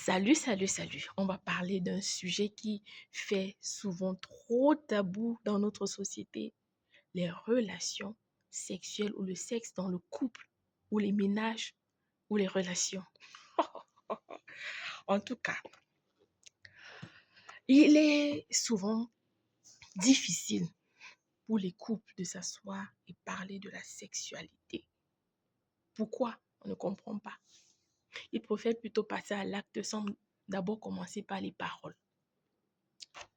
Salut, salut, salut. On va parler d'un sujet qui fait souvent trop tabou dans notre société, les relations sexuelles ou le sexe dans le couple ou les ménages ou les relations. En tout cas, il est souvent difficile pour les couples de s'asseoir et parler de la sexualité. Pourquoi? On ne comprend pas. Ils préfèrent plutôt passer à l'acte sans d'abord commencer par les paroles.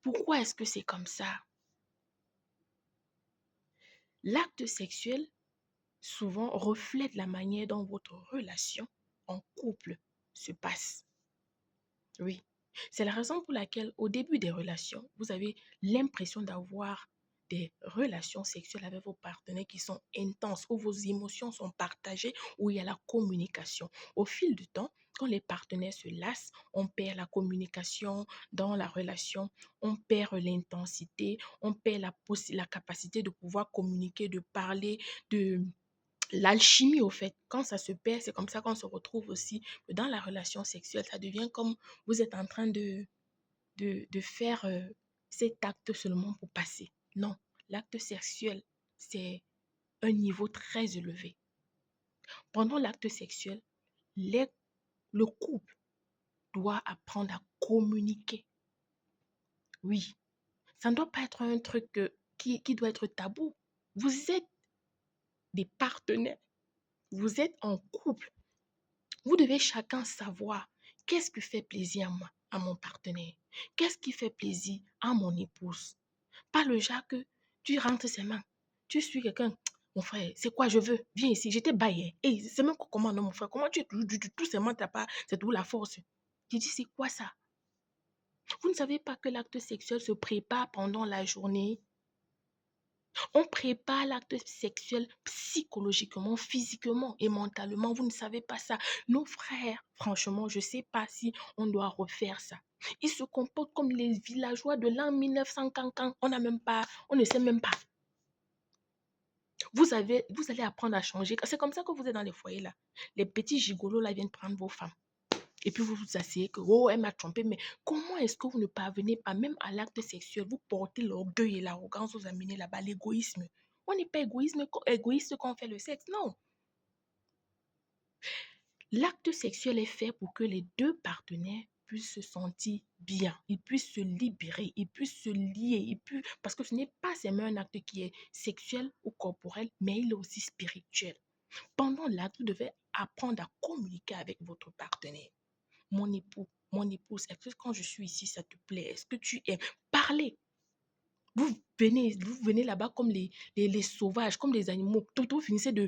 Pourquoi est-ce que c'est comme ça? L'acte sexuel souvent reflète la manière dont votre relation en couple se passe. Oui, c'est la raison pour laquelle au début des relations, vous avez l'impression d'avoir des relations sexuelles avec vos partenaires qui sont intenses, où vos émotions sont partagées, où il y a la communication. Au fil du temps, quand les partenaires se lassent, on perd la communication dans la relation, on perd l'intensité, on perd la capacité de pouvoir communiquer, de parler, de l'alchimie, au fait, quand ça se perd, c'est comme ça qu'on se retrouve aussi dans la relation sexuelle. Ça devient comme vous êtes en train de faire cet acte seulement pour passer. Non, l'acte sexuel, c'est un niveau très élevé. Pendant l'acte sexuel, les- le couple doit apprendre à communiquer. Oui, ça ne doit pas être un truc qui doit être tabou. Vous êtes des partenaires, vous êtes en couple. Vous devez chacun savoir qu'est-ce qui fait plaisir à mon partenaire, qu'est-ce qui fait plaisir à mon épouse. Pas le genre que tu rentres ses mains, tu suis quelqu'un, mon frère, c'est quoi je veux, viens ici, j'étais baillé. Et c'est même comment, non, mon frère, comment tu es tout seulement, t'as pas, c'est tout la force. Je dis, c'est quoi ça? Vous ne savez pas que l'acte sexuel se prépare pendant la journée. On prépare l'acte sexuel psychologiquement, physiquement et mentalement. Vous ne savez pas ça. Nos frères, franchement, je ne sais pas si on doit refaire ça. Ils se comportent comme les villageois de l'an 1900 quand on n'a même pas, on ne sait même pas. Vous allez apprendre à changer. C'est comme ça que vous êtes dans les foyers là. Les petits gigolos là viennent prendre vos femmes. Et puis vous vous asseyez que, oh, elle m'a trompé. Mais comment est-ce que vous ne parvenez pas, même à l'acte sexuel, vous portez l'orgueil et l'arrogance, vous amenez là-bas l'égoïsme. On n'est pas égoïste quand on fait le sexe, non. L'acte sexuel est fait pour que les deux partenaires puissent se sentir bien, ils puissent se libérer, ils puissent se lier, parce que ce n'est pas seulement un acte qui est sexuel ou corporel, mais il est aussi spirituel. Pendant l'acte, vous devez apprendre à communiquer avec votre partenaire. Mon époux, mon épouse, est-ce que quand je suis ici, ça te plaît? Est-ce que tu aimes? Parlez. Vous venez là-bas comme les sauvages, comme les animaux. Tout, vous finissez de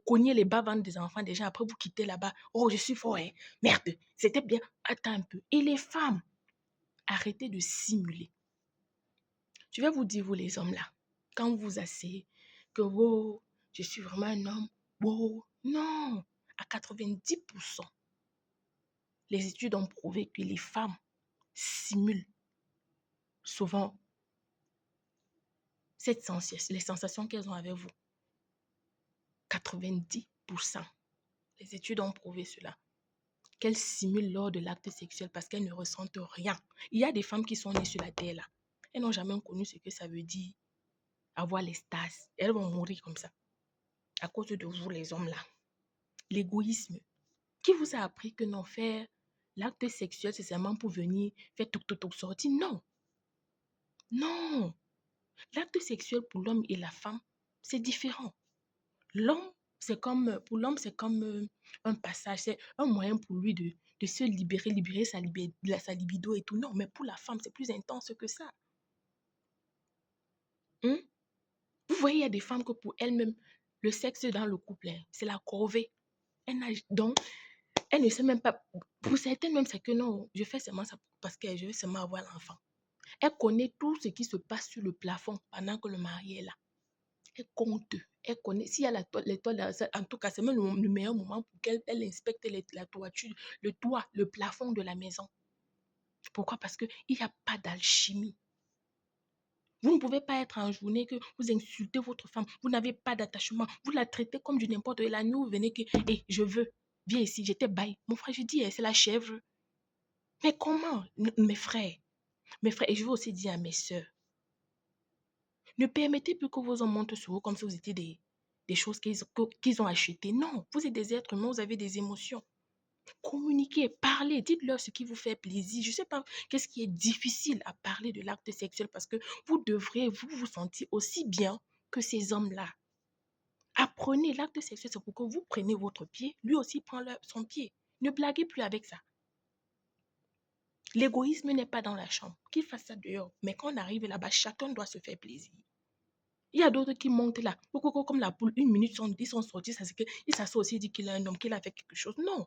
cogner les bas-ventres des enfants déjà. Après, vous quittez là-bas. Oh, je suis fort, hein. Merde, c'était bien. Attends un peu. Et les femmes, arrêtez de simuler. Je vais vous dire, vous les hommes là, quand vous vous asseyez, que oh, je suis vraiment un homme. Oh, non. À 90%, les études ont prouvé que les femmes simulent souvent les sensations qu'elles ont avec vous. 90%. Les études ont prouvé cela. Qu'elles simulent lors de l'acte sexuel parce qu'elles ne ressentent rien. Il y a des femmes qui sont nées sur la terre là. Elles n'ont jamais connu ce que ça veut dire avoir les stases. Elles vont mourir comme ça. À cause de vous les hommes là. L'égoïsme. Qui vous a appris que non, faire l'acte sexuel c'est seulement pour venir faire tout sortir? Non. Non. L'acte sexuel pour l'homme et la femme, c'est différent. Pour l'homme, c'est comme un passage, c'est un moyen pour lui de se libérer sa libido et tout. Non, mais pour la femme, c'est plus intense que ça. Hein? Vous voyez, il y a des femmes que pour elles-mêmes, le sexe dans le couple, hein, c'est la corvée. Donc, elle ne sait même pas. Pour certaines, même, c'est que non, je fais seulement ça parce que je veux seulement avoir l'enfant. Elle connaît tout ce qui se passe sur le plafond pendant que le mari est là. Elle compte, elle connaît. S'il y a l'étoile, en tout cas, c'est même le meilleur moment pour qu'elle inspecte la toiture, le toit, le plafond de la maison. Pourquoi? Parce qu'il n'y a pas d'alchimie. Vous ne pouvez pas être en journée que vous insultez votre femme, vous n'avez pas d'attachement, vous la traitez comme du n'importe quoi. La nuit, vous venez que, je veux, viens ici, j'étais bail. Mon frère, je dis, c'est la chèvre. Mais comment? Mes frères, et je veux aussi dire à mes sœurs, ne permettez plus que vos hommes montent sur vous comme si vous étiez des choses qu'ils ont achetées. Non, vous êtes des êtres humains, vous avez des émotions. Communiquez, parlez, dites-leur ce qui vous fait plaisir. Je ne sais pas qu'est-ce qui est difficile à parler de l'acte sexuel parce que vous devrez vous sentir aussi bien que ces hommes-là. Apprenez l'acte sexuel, c'est pour que vous preniez votre pied, lui aussi prend son pied. Ne blaguez plus avec ça. L'égoïsme n'est pas dans la chambre. Qu'il fasse ça dehors. Mais quand on arrive là-bas, chacun doit se faire plaisir. Il y a d'autres qui montent là, comme la poule, une minute, ils sont sortis, ça c'est que, il s'assoit aussi, il dit qu'il a un homme, qu'il a fait quelque chose. Non.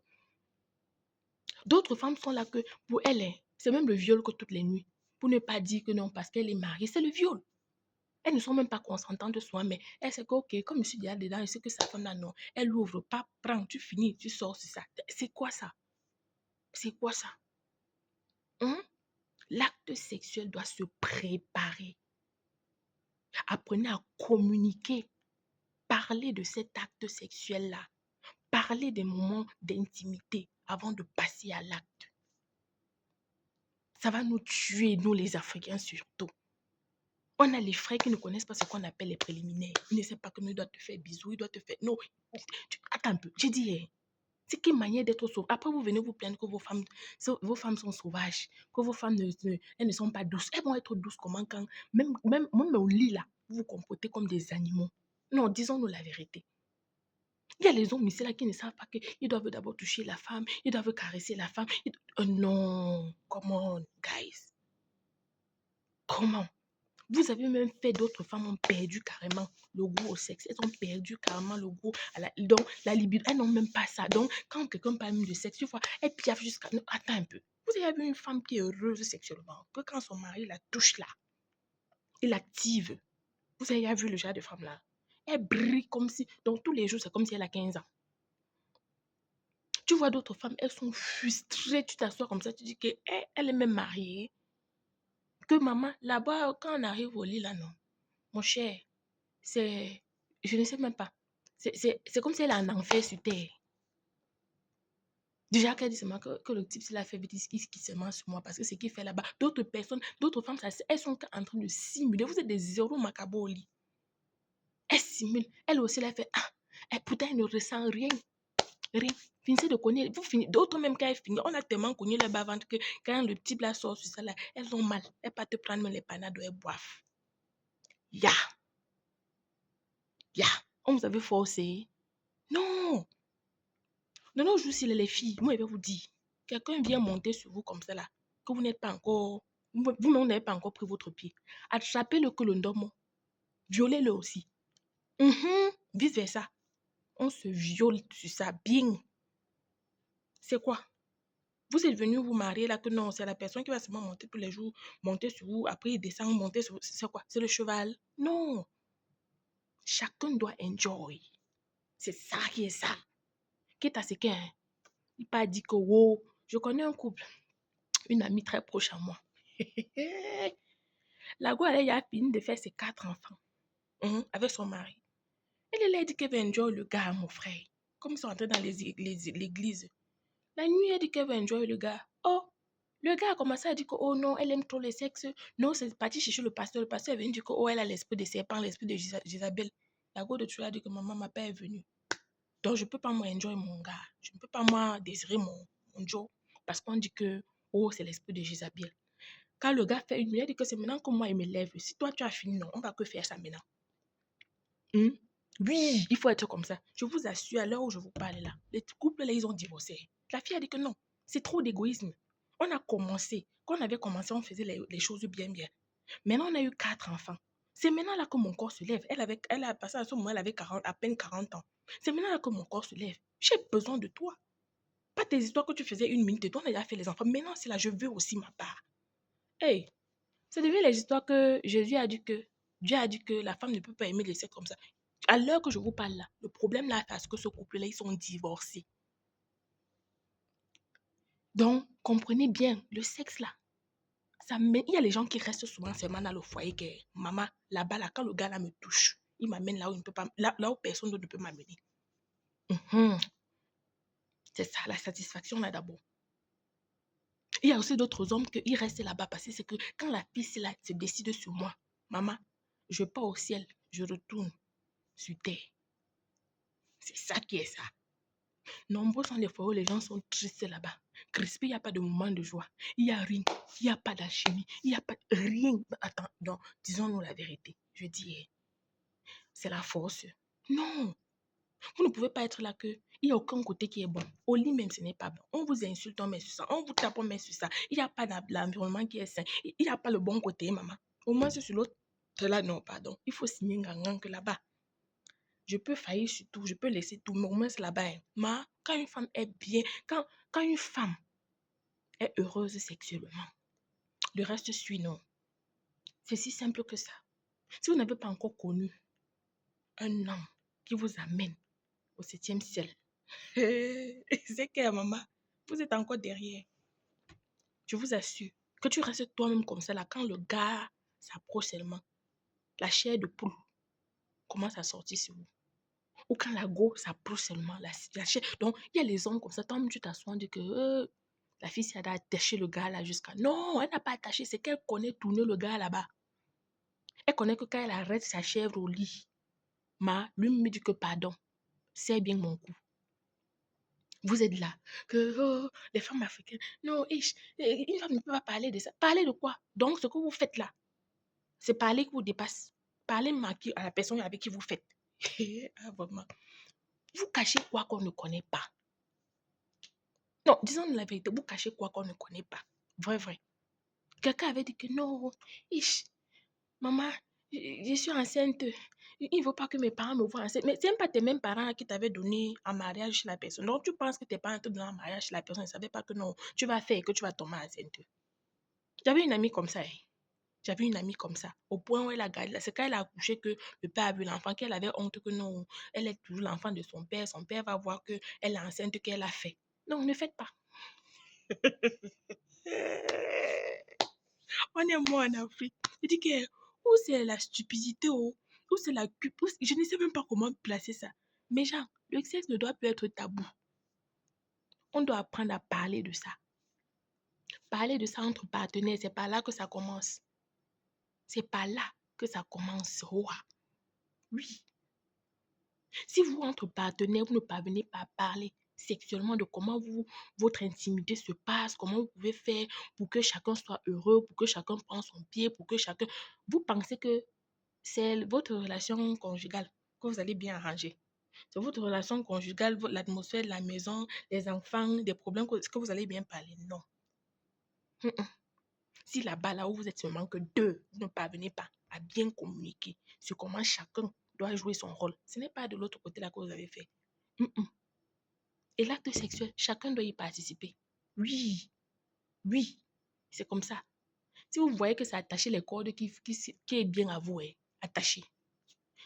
D'autres femmes sont là que, pour elle, c'est même le viol que toutes les nuits. Pour ne pas dire que non, parce qu'elle est mariée, c'est le viol. Elles ne sont même pas consentantes de soi, mais elle sait que, ok, comme je suis déjà dedans, je sais que sa femme là, non. Elle ouvre, pas, prends, tu finis, tu sors, c'est ça. C'est quoi ça? C'est quoi ça? Hein? L'acte sexuel doit se préparer. Apprenez à communiquer. Parler de cet acte sexuel-là. Parler des moments d'intimité avant de passer à l'acte. Ça va nous tuer, nous les Africains surtout. On a les frères qui ne connaissent pas ce qu'on appelle les préliminaires. Ils ne savent pas que nous doit te faire bisous, il doit te faire... Non, attends un peu. J'ai dit, c'est quelle manière d'être sauvage. Après, vous venez vous plaindre que vos femmes sont sauvages, que vos femmes elles ne sont pas douces. Elles vont être douces comment quand, même au lit là, vous vous comportez comme des animaux. Non, disons-nous la vérité. Il y a les hommes ici là qui ne savent pas qu'ils doivent d'abord toucher la femme, ils doivent caresser la femme. Non, come on, guys. Comment? Vous avez même fait d'autres femmes ont perdu carrément le goût au sexe. Elles ont perdu carrément le goût à donc, la libido. Elles n'ont même pas ça. Donc, quand quelqu'un parle de sexe, tu vois, elles piaffent jusqu'à... Non, attends un peu. Vous avez vu une femme qui est heureuse sexuellement, que quand son mari la touche là, il l'active. Vous avez vu le genre de femme là? Elle brille comme si... Donc, tous les jours, c'est comme si elle a 15 ans. Tu vois d'autres femmes, elles sont frustrées. Tu t'assois comme ça, tu dis qu'elle est même mariée. Que maman, là-bas, quand on arrive au lit, là, non. Mon cher, c'est... Je ne sais même pas. C'est comme si elle a un enfer sur terre. Déjà qu'elle dit seulement que le type, s'il a fait vite, il se ment sur moi parce que ce qu'il fait là-bas. D'autres personnes, d'autres femmes, elles sont en train de simuler. Vous êtes des zéros macabres au lit. Elles simulent. Elle aussi, elle a fait... Ah, pourtant, elle ne ressent rien. Rien. Finissez de cogner. Vous finissez. D'autres même quand elles finissent, on a tellement cogné les bas ventre que quand le type là sort sur ça là, elles ont mal. Elles partent prendre les panades, elles boivent. Ya. Ya. On vous avait forcé. Non. De nos jours, s'il est les filles, moi, je vais vous dire, quelqu'un vient monter sur vous comme ça là, que vous n'êtes pas encore, vous-même, n'avez pas encore pris votre pied. Attrapez-le que le dormo. Violez-le aussi. Vice versa. On se viole sur ça, bien. C'est quoi? Vous êtes venu vous marier là que non, c'est la personne qui va seulement monter tous les jours, monter sur vous, après il descend, monter sur vous. C'est quoi? C'est le cheval? Non. Chacun doit enjoy. C'est ça qui est ça. Quitte à ce qu'il il pas dit que, wow, je connais un couple, une amie très proche à moi. La go, elle a fini de faire ses 4 enfants avec son mari. Elle a dit qu'elle va enjoy le gars, mon frère. Comme ils sont entrés dans l'église. La nuit, elle dit qu'elle va enjoy le gars. Oh, le gars a commencé à dire que, oh non, elle aime trop le sexe. Non, c'est parti chercher le pasteur. Le pasteur est venu dire que, oh, elle a l'esprit de serpent, l'esprit de Jézabel. La go de Dieu a dit que maman, ma père est venue. Donc, je ne peux pas, moi, enjoy mon gars. Je ne peux pas, moi, désirer mon Joe. Parce qu'on dit que, oh, c'est l'esprit de Jézabel. Quand le gars fait une minute, il dit que c'est maintenant que moi, il me lève. Si toi, tu as fini, non, on va que faire ça maintenant. Oui, il faut être comme ça. Je vous assure, à l'heure où je vous parle là, les couples là, ils ont divorcé. La fille a dit que non, c'est trop d'égoïsme. On a commencé, quand on avait commencé, on faisait les choses bien, bien. Maintenant, on a eu 4 enfants. C'est maintenant là que mon corps se lève. Elle a passé à ce moment, elle avait à peine 40 ans. C'est maintenant là que mon corps se lève. J'ai besoin de toi. Pas tes histoires que tu faisais une minute et toi, on a déjà fait les enfants. Maintenant, c'est là, je veux aussi ma part. Hey, c'est devenu les histoires que Jésus a dit que Dieu a dit que la femme ne peut pas aimer les sexe comme ça. À l'heure que je vous parle là, le problème là, c'est que ce couple-là, ils sont divorcés. Donc, comprenez bien, le sexe là, il y a les gens qui restent souvent seulement dans le foyer que maman, là-bas, là, quand le gars là me touche, il m'amène là où il ne peut pas, là où personne d'autre ne peut m'amener. C'est ça, la satisfaction là d'abord. Il y a aussi d'autres hommes qui restent là-bas parce que c'est que quand la fille là, se décide sur moi, maman, je pars au ciel, je retourne sur terre. C'est ça qui est ça. Nombreux sont les fois où les gens sont tristes là-bas. Crispés, il n'y a pas de moment de joie. Il n'y a rien. Il n'y a pas d'alchimie. Il n'y a pas rien. Attends, non, disons-nous la vérité. Je dis, c'est la force. Non, vous ne pouvez pas être là que il n'y a aucun côté qui est bon. Au lit même, ce n'est pas bon. On vous insulte, on met sur ça. On vous tape, on met sur ça. Il n'y a pas l'environnement qui est sain. Il n'y a pas le bon côté, maman. Au moins, c'est sur l'autre. Là, non, pardon. Il faut signer un gang là-bas. Je peux faillir sur tout, je peux laisser tout, mais au moins c'est là-bas. Hein. Mais quand une femme est bien, quand une femme est heureuse sexuellement, le reste suit, non. C'est si simple que ça. Si vous n'avez pas encore connu un homme qui vous amène au 7e ciel, c'est que maman, vous êtes encore derrière. Je vous assure que tu restes toi-même comme ça là, quand le gars s'approche seulement, la chair de poule commence à sortir sur vous. Ou quand la go s'approche seulement, la chair. Donc, il y a les hommes comme ça, toi-même tu t'assois, on dit que la fille, elle a attaché le gars là jusqu'à... Non, elle n'a pas attaché, c'est qu'elle connaît tourner le gars là-bas. Elle connaît que quand elle arrête sa chèvre au lit, lui me dit que pardon, c'est bien mon coup. Vous êtes là, que les femmes africaines, non, une femme ne peut pas parler de ça. Parler de quoi? Donc, ce que vous faites là, c'est parler qui vous dépasse. Parler à la personne avec qui vous faites. Ah, vraiment. Vous cachez quoi qu'on ne connaît pas. Non, disons la vérité, vous cachez quoi qu'on ne connaît pas. Vrai. Quelqu'un avait dit que non, maman, je suis enceinte. Il ne faut pas que mes parents me voient enceinte. Mais ce n'est pas tes mêmes parents qui t'avaient donné en mariage chez la personne. Donc, tu penses que tes parents te donnent en mariage chez la personne. Ils ne savaient pas que non, tu vas faire et que tu vas tomber enceinte. J'avais une amie comme ça. J'avais une amie comme ça. Au point où elle a gardé. C'est quand elle a accouché que le père a vu l'enfant, qu'elle avait honte que non, elle est toujours l'enfant de son père. Son père va voir qu'elle est enceinte, qu'elle a fait. Non, ne faites pas. On est mort en Afrique. Je dis que où c'est la stupidité, où c'est la culpe, je ne sais même pas comment placer ça. Mais genre, le sexe ne doit plus être tabou. On doit apprendre à parler de ça. Parler de ça entre partenaires, c'est par là que ça commence. C'est par là que ça commence. Oui. Si vous, entre partenaires, vous ne parvenez pas à parler sexuellement de comment votre intimité se passe, comment vous pouvez faire pour que chacun soit heureux, pour que chacun prenne son pied, pour que chacun... Vous pensez que c'est votre relation conjugale que vous allez bien arranger. C'est votre relation conjugale, l'atmosphère de la maison, les enfants, des problèmes que vous allez bien parler. Non. Si là-bas, là où vous êtes seulement que deux, vous ne parvenez pas à bien communiquer sur comment chacun doit jouer son rôle, ce n'est pas de l'autre côté là que vous avez fait. Et l'acte sexuel, chacun doit y participer. Oui, c'est comme ça. Si vous voyez que c'est attaché les cordes qui est bien à vous, attachez.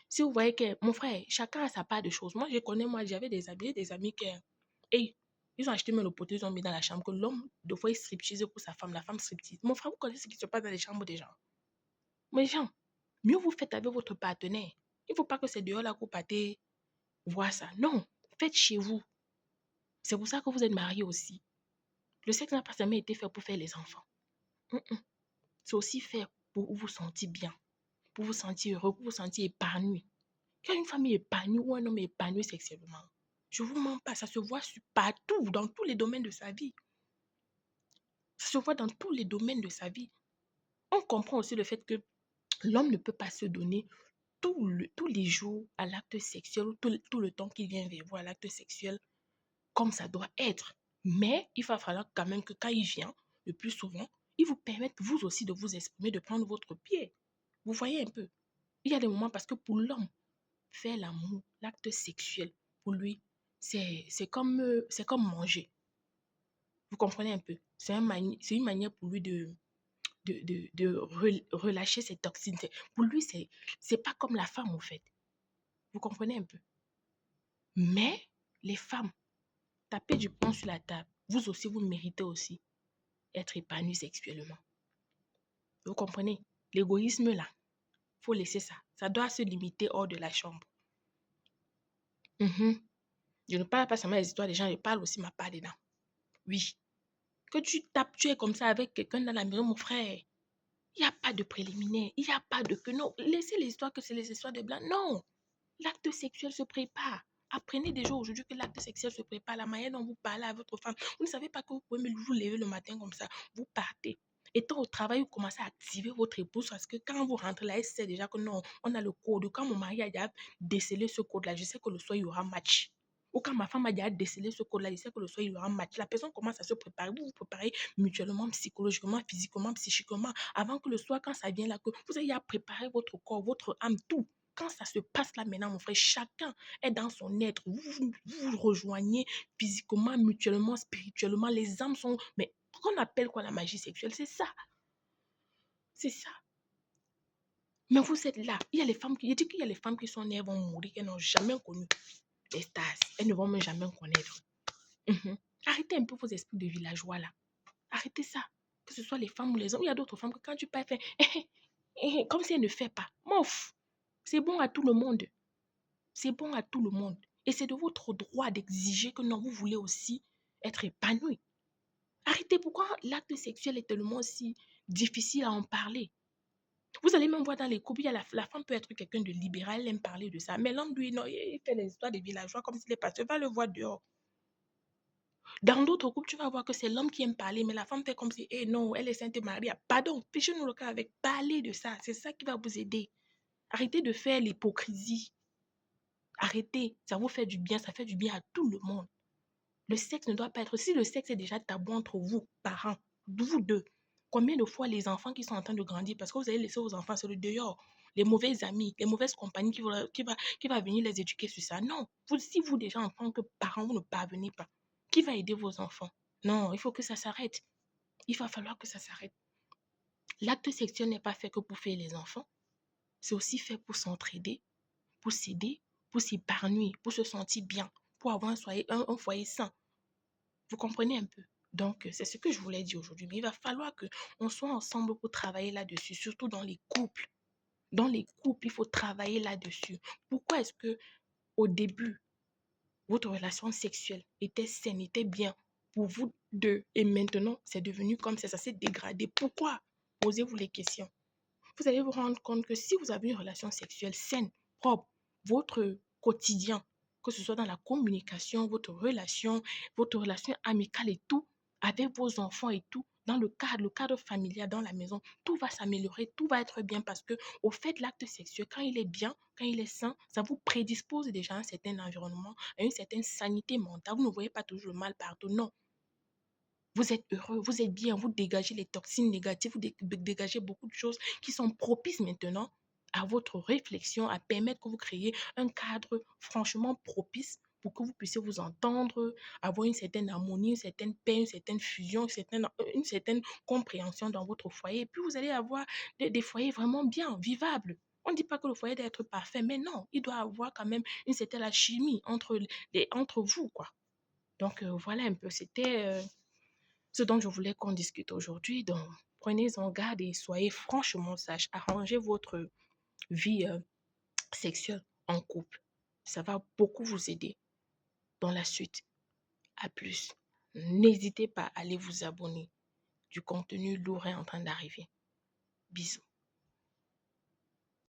Si vous voyez que, mon frère, chacun a sa part de choses. Moi, j'avais des amis qui, ils ont acheté même le poteau, ils ont mis dans la chambre, que l'homme, deux fois, il striptease pour sa femme, la femme striptease. Mon frère, vous connaissez ce qui se passe dans les chambres des gens. Mais gens, mieux vous faites avec votre partenaire. Il ne faut pas que c'est dehors là que vous partez voir ça. Non, faites chez vous. C'est pour ça que vous êtes mariés aussi. Le sexe n'a pas jamais été fait pour faire les enfants. C'est aussi fait pour vous sentir bien, pour vous sentir heureux, pour vous sentir épanoui. Quand une femme est épanouie ou un homme est épanoui sexuellement, je ne vous mens pas, ça se voit partout, dans tous les domaines de sa vie. Ça se voit dans tous les domaines de sa vie. On comprend aussi le fait que l'homme ne peut pas se donner tous les jours à l'acte sexuel, tout le temps qu'il vient vers vous à l'acte sexuel, comme ça doit être. Mais il va falloir quand même que quand il vient, le plus souvent, il vous permette vous aussi de vous exprimer, de prendre votre pied. Vous voyez un peu. Il y a des moments parce que pour l'homme, faire l'amour, l'acte sexuel, pour lui, c'est comme manger. Vous comprenez un peu? C'est une manière pour lui de relâcher ses toxines. Pour lui, c'est pas comme la femme, en fait. Vous comprenez un peu? Mais les femmes, tapez du poing sur la table. Vous aussi, vous méritez aussi être épanoui sexuellement. Vous comprenez? L'égoïsme, là, il faut laisser ça. Ça doit se limiter hors de la chambre. Je ne parle pas seulement des histoires des gens, je parle aussi ma part dedans. Oui. Que tu tapes, tu es comme ça avec quelqu'un dans la maison, mon frère. Il n'y a pas de préliminaire. Il n'y a pas de que non. Laissez l'histoire que c'est les histoires de blancs. Non. L'acte sexuel se prépare. Apprenez déjà aujourd'hui que l'acte sexuel se prépare. La manière dont vous parlez à votre femme. Vous ne savez pas que vous pouvez vous lever le matin comme ça. Vous partez. Étant au travail, vous commencez à activer votre épouse parce que quand vous rentrez là, elle sait déjà que non, on a le code. Quand mon mari a déjà décelé ce code-là, je sais que le soir, il y aura match. Ou quand ma femme a déjà décelé ce code-là, je sais que le soir, il y aura match. La personne commence à se préparer. Vous vous préparez mutuellement, psychologiquement, physiquement, psychiquement, avant que le soir, quand ça vient là, que vous ayez à préparer votre corps, votre âme, tout. Quand ça se passe là maintenant, mon frère, chacun est dans son être. Vous rejoignez physiquement, mutuellement, spirituellement. Les âmes sont... Mais qu'on appelle quoi la magie sexuelle? C'est ça. C'est ça. Mais vous êtes là. Il y a les femmes qui... Il dit qu'il y a les femmes qui sont nées, elles vont mourir, qu'elles n'ont jamais connu l'extase. Elles ne vont même jamais connaître. Arrêtez un peu vos esprits de villageois là. Arrêtez ça. Que ce soit les femmes ou les hommes. Il y a d'autres femmes que quand tu parles, comme si elles ne fait pas. Mouf. C'est bon à tout le monde. C'est bon à tout le monde. Et c'est de votre droit d'exiger que non, vous voulez aussi être épanoui. Arrêtez, pourquoi l'acte sexuel est tellement aussi difficile à en parler? Vous allez même voir dans les couples, la femme peut être quelqu'un de libéral, elle aime parler de ça. Mais l'homme, lui, non, il fait les histoires des villageois comme s'il est pasteur. Va le voir dehors. Dans d'autres couples, tu vas voir que c'est l'homme qui aime parler, mais la femme fait comme si, eh non, elle est Sainte Marie. Pardon, fichez-nous le cas avec. Parler de ça, c'est ça qui va vous aider. Arrêtez de faire l'hypocrisie. Arrêtez, ça vous fait du bien, ça fait du bien à tout le monde. Le sexe ne doit pas être... Si le sexe est déjà tabou entre vous, parents, vous deux, combien de fois les enfants qui sont en train de grandir, parce que vous allez laisser vos enfants sur le dehors, les mauvais amis, les mauvaises compagnies qui va venir les éduquer sur ça. Non, si vous déjà en tant que parents, vous ne parvenez pas, qui va aider vos enfants? Non, il faut que ça s'arrête. Il va falloir que ça s'arrête. L'acte sexuel n'est pas fait que pour faire les enfants. C'est aussi fait pour s'entraider, pour s'aider, pour s'épargner, pour se sentir bien, pour avoir un foyer sain. Vous comprenez un peu? Donc, c'est ce que je voulais dire aujourd'hui. Mais il va falloir qu'on soit ensemble pour travailler là-dessus, surtout dans les couples. Dans les couples, il faut travailler là-dessus. Pourquoi est-ce que au début, votre relation sexuelle était saine, était bien pour vous deux, et maintenant, c'est devenu comme ça s'est dégradé? Pourquoi? Posez-vous les questions. Vous allez vous rendre compte que si vous avez une relation sexuelle saine, propre, votre quotidien, que ce soit dans la communication, votre relation amicale et tout, avec vos enfants et tout, dans le cadre familial, dans la maison, tout va s'améliorer, tout va être bien parce que au fait, l'acte sexuel, quand il est bien, quand il est sain, ça vous prédispose déjà à un certain environnement, à une certaine sanité mentale. Vous ne voyez pas toujours le mal partout, non. Vous êtes heureux, vous êtes bien, vous dégagez les toxines négatives, vous dégagez beaucoup de choses qui sont propices maintenant à votre réflexion, à permettre que vous créiez un cadre franchement propice pour que vous puissiez vous entendre, avoir une certaine harmonie, une certaine paix, une certaine fusion, une certaine compréhension dans votre foyer. Et puis vous allez avoir des foyers vraiment bien, vivables. On ne dit pas que le foyer doit être parfait, mais non, il doit avoir quand même une certaine alchimie entre vous, quoi. Donc voilà un peu, c'était ce dont je voulais qu'on discute aujourd'hui. Donc, prenez-en garde et soyez franchement sages. Arrangez votre vie sexuelle en couple. Ça va beaucoup vous aider dans la suite. À plus. N'hésitez pas à aller vous abonner. Du contenu lourd est en train d'arriver. Bisous.